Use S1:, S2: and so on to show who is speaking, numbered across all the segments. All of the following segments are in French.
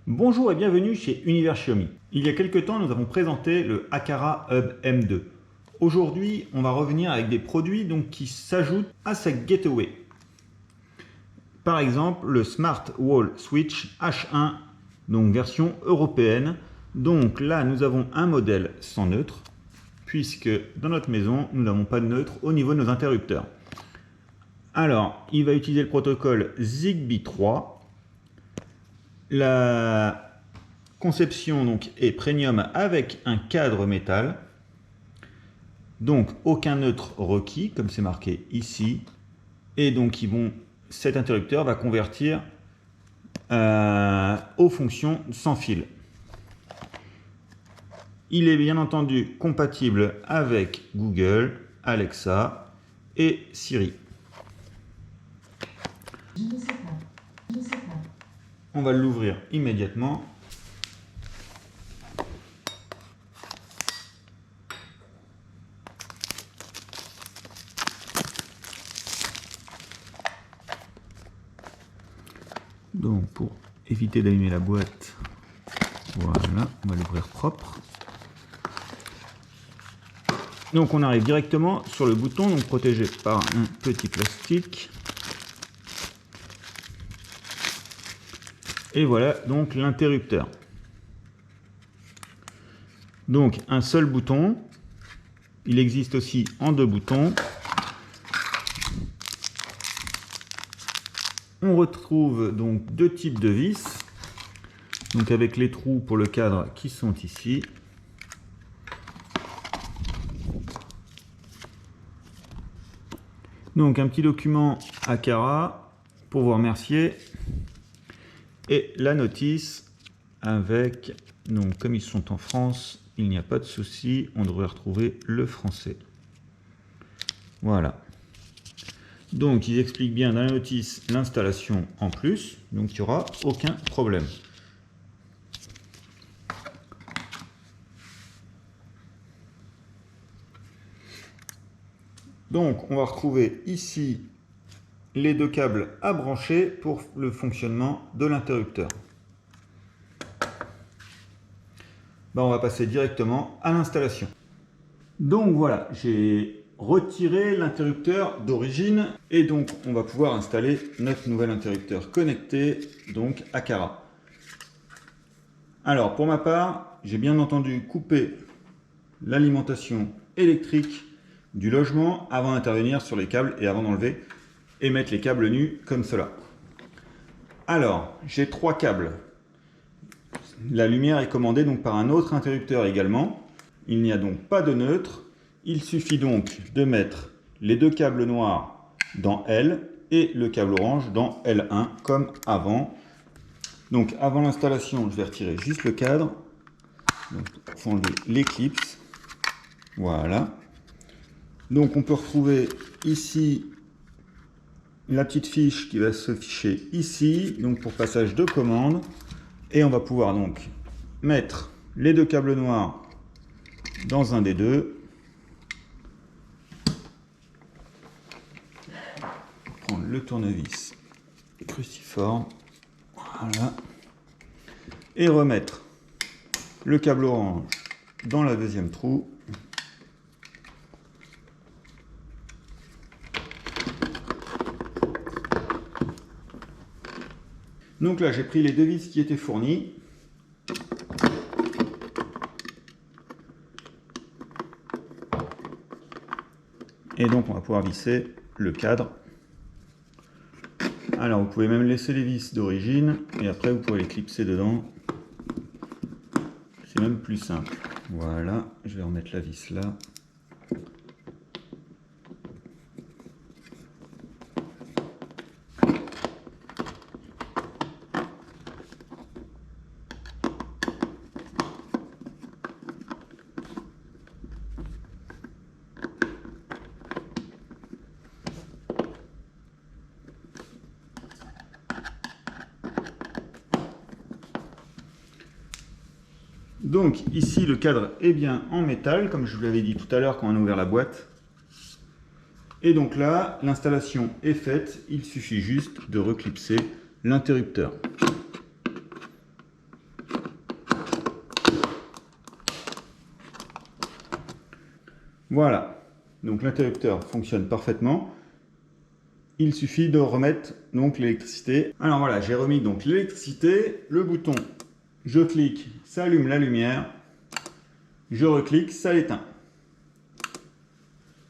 S1: Bonjour et bienvenue chez Univers Xiaomi. Il y a quelques temps, nous avons présenté le Aqara Hub M2. Aujourd'hui, on va revenir avec des produits qui s'ajoutent à cette gateway. Par exemple, le Smart Wall Switch H1, donc version européenne. Donc là, nous avons un modèle sans neutre, puisque dans notre maison, nous n'avons pas de neutre au niveau de nos interrupteurs. Alors, il va utiliser le protocole Zigbee 3. La conception est premium avec un cadre métal. Donc aucun neutre requis, comme c'est marqué ici. Et donc cet interrupteur va convertir aux fonctions sans fil. Il est bien entendu compatible avec Google, Alexa et Siri. On va l'ouvrir immédiatement. Donc pour éviter d'abîmer la boîte, voilà, on va l'ouvrir propre. Donc on arrive directement sur le bouton, protégé par un petit plastique. Et voilà donc l'interrupteur. Donc un seul bouton. Il existe aussi en deux boutons. On retrouve donc deux types de vis. Donc avec les trous pour le cadre qui sont ici. Donc un petit document Aqara pour vous remercier. Et la notice avec, donc comme ils sont en France, il n'y a pas de souci, on devrait retrouver le français. Voilà. Donc ils expliquent bien dans la notice l'installation en plus, donc il n'y aura aucun problème. Donc on va retrouver ici les deux câbles à brancher pour le fonctionnement de l'interrupteur. On va passer directement à l'installation. Donc voilà, j'ai retiré l'interrupteur d'origine et donc on va pouvoir installer notre nouvel interrupteur connecté, donc Aqara. Alors pour ma part, j'ai bien entendu coupé l'alimentation électrique du logement avant d'intervenir sur les câbles et avant d'enlever et mettre les câbles nus comme cela. Alors, j'ai trois câbles. La lumière est commandée par un autre interrupteur également. Il n'y a donc pas de neutre. Il suffit donc de mettre les deux câbles noirs dans L et le câble orange dans L1 comme avant. Donc avant l'installation, je vais retirer juste le cadre. Donc, il faut enlever l'éclipse. Voilà. Donc on peut retrouver ici la petite fiche qui va s'afficher ici, donc pour passage de commande. Et on va pouvoir donc mettre les deux câbles noirs dans un des deux. Prendre le tournevis cruciforme. Voilà. Et remettre le câble orange dans la deuxième trou. Donc là, j'ai pris les deux vis qui étaient fournies. Et donc, on va pouvoir visser le cadre. Alors, vous pouvez même laisser les vis d'origine. Et après, vous pouvez les clipser dedans. C'est même plus simple. Voilà, je vais remettre la vis là. Donc ici le cadre est bien en métal, comme je vous l'avais dit tout à l'heure quand on a ouvert la boîte. Et donc là, l'installation est faite, il suffit juste de reclipser l'interrupteur. Voilà, donc l'interrupteur fonctionne parfaitement. Il suffit de remettre donc l'électricité. Alors voilà, j'ai remis donc l'électricité, le bouton, je clique, ça allume la lumière, je reclique, ça l'éteint.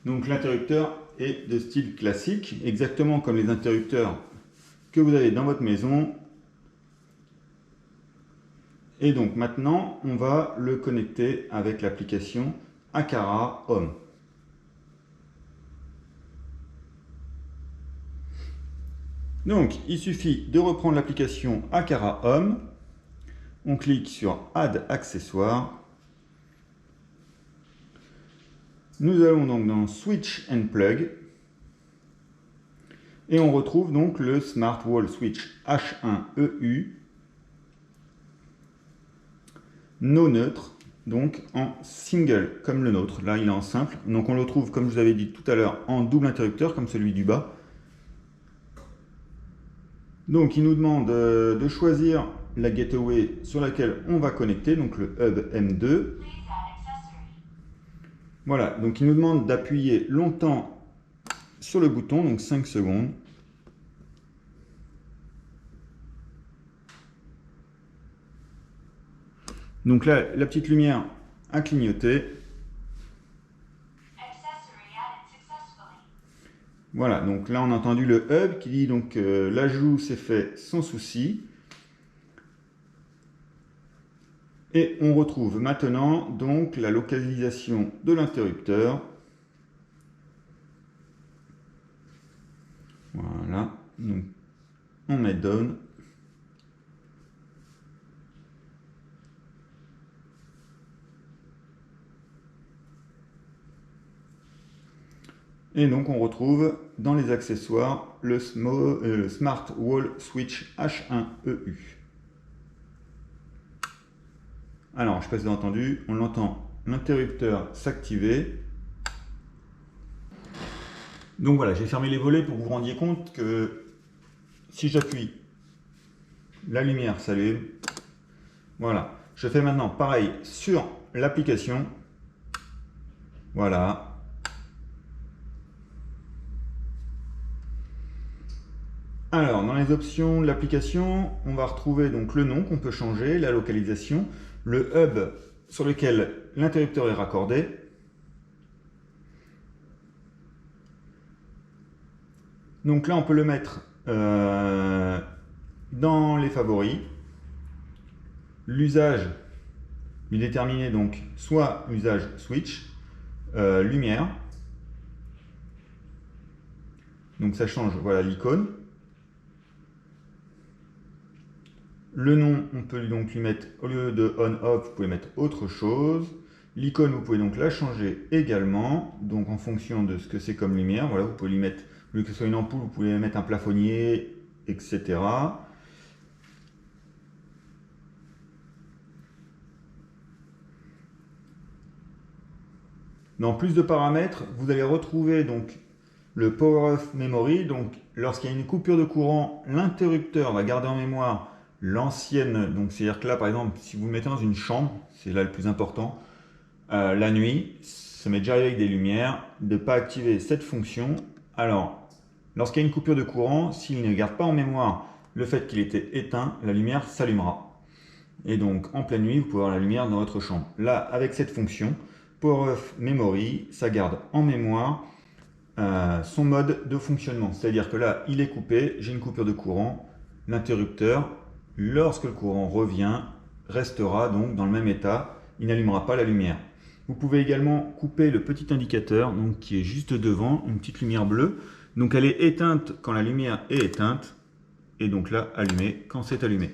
S1: Donc l'interrupteur est de style classique, exactement comme les interrupteurs que vous avez dans votre maison. Et donc maintenant, on va le connecter avec l'application Aqara Home. Donc, il suffit de reprendre l'application Aqara Home. On clique sur Add accessoires. Nous allons donc dans Switch and Plug. Et on retrouve donc le Smart Wall Switch H1EU. No neutre, donc en single, comme le nôtre. Là, il est en simple. Donc, on le trouve, comme je vous avais dit tout à l'heure, en double interrupteur, comme celui du bas. Donc, il nous demande de choisir la gateway sur laquelle on va connecter, donc le hub M2. Voilà, donc il nous demande d'appuyer longtemps sur le bouton, donc 5 secondes. Donc là, la petite lumière a clignoté. Voilà, donc là on a entendu le hub qui dit donc l'ajout s'est fait sans souci. Et on retrouve maintenant donc la localisation de l'interrupteur. Voilà, donc on met down. Et donc on retrouve dans les accessoires le Smart Wall Switch H1EU. Alors, je ne sais pas si vous avez entendu, on entend l'interrupteur s'activer. Donc voilà, j'ai fermé les volets pour que vous vous rendiez compte que si j'appuie, la lumière s'allume. Voilà, je fais maintenant pareil sur l'application. Voilà. Alors, dans les options de l'application, on va retrouver donc le nom qu'on peut changer, la localisation, le hub sur lequel l'interrupteur est raccordé. Donc là, on peut le mettre dans les favoris. L'usage, lui déterminer donc soit usage switch, lumière. Donc ça change, voilà l'icône. Le nom, on peut donc lui mettre, au lieu de on-off, vous pouvez mettre autre chose. L'icône, vous pouvez donc la changer également, donc en fonction de ce que c'est comme lumière. Voilà, vous pouvez lui mettre, au lieu que ce soit une ampoule, vous pouvez mettre un plafonnier, etc. Dans plus de paramètres, vous allez retrouver donc le Power Off Memory. Donc, lorsqu'il y a une coupure de courant, l'interrupteur va garder en mémoire l'ancienne. Donc, c'est-à-dire que là, par exemple, si vous le mettez dans une chambre, c'est là le plus important, la nuit, ça m'est déjà arrivé avec des lumières, de ne pas activer cette fonction. Alors, lorsqu'il y a une coupure de courant, s'il ne garde pas en mémoire le fait qu'il était éteint, la lumière s'allumera. Et donc, en pleine nuit, vous pouvez avoir la lumière dans votre chambre. Là, avec cette fonction, Power Off Memory, ça garde en mémoire son mode de fonctionnement. C'est-à-dire que là, il est coupé, j'ai une coupure de courant, l'interrupteur, lorsque le courant revient, restera donc dans le même état, il n'allumera pas la lumière. Vous pouvez également couper le petit indicateur donc, qui est juste devant, une petite lumière bleue. Donc elle est éteinte quand la lumière est éteinte, et donc là, allumée quand c'est allumé.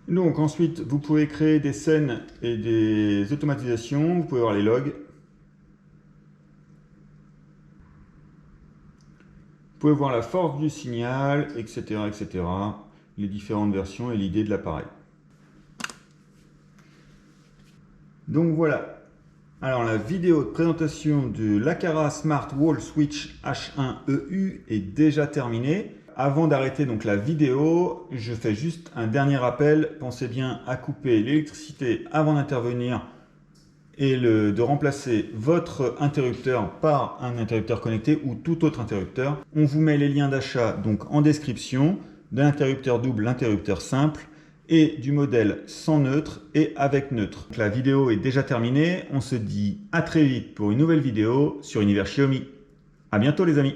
S1: Donc ensuite, vous pouvez créer des scènes et des automatisations. Vous pouvez voir les logs. Vous pouvez voir la force du signal, etc., etc. Les différentes versions et l'idée de l'appareil. Donc voilà. Alors la vidéo de présentation de l'Aqara Smart Wall Switch H1EU est déjà terminée. Avant d'arrêter donc la vidéo, je fais juste un dernier rappel. Pensez bien à couper l'électricité avant d'intervenir et de remplacer votre interrupteur par un interrupteur connecté ou tout autre interrupteur. On vous met les liens d'achat donc en description de l'interrupteur double, l'interrupteur simple et du modèle sans neutre et avec neutre. Donc, la vidéo est déjà terminée. On se dit à très vite pour une nouvelle vidéo sur Univers Xiaomi. À bientôt les amis.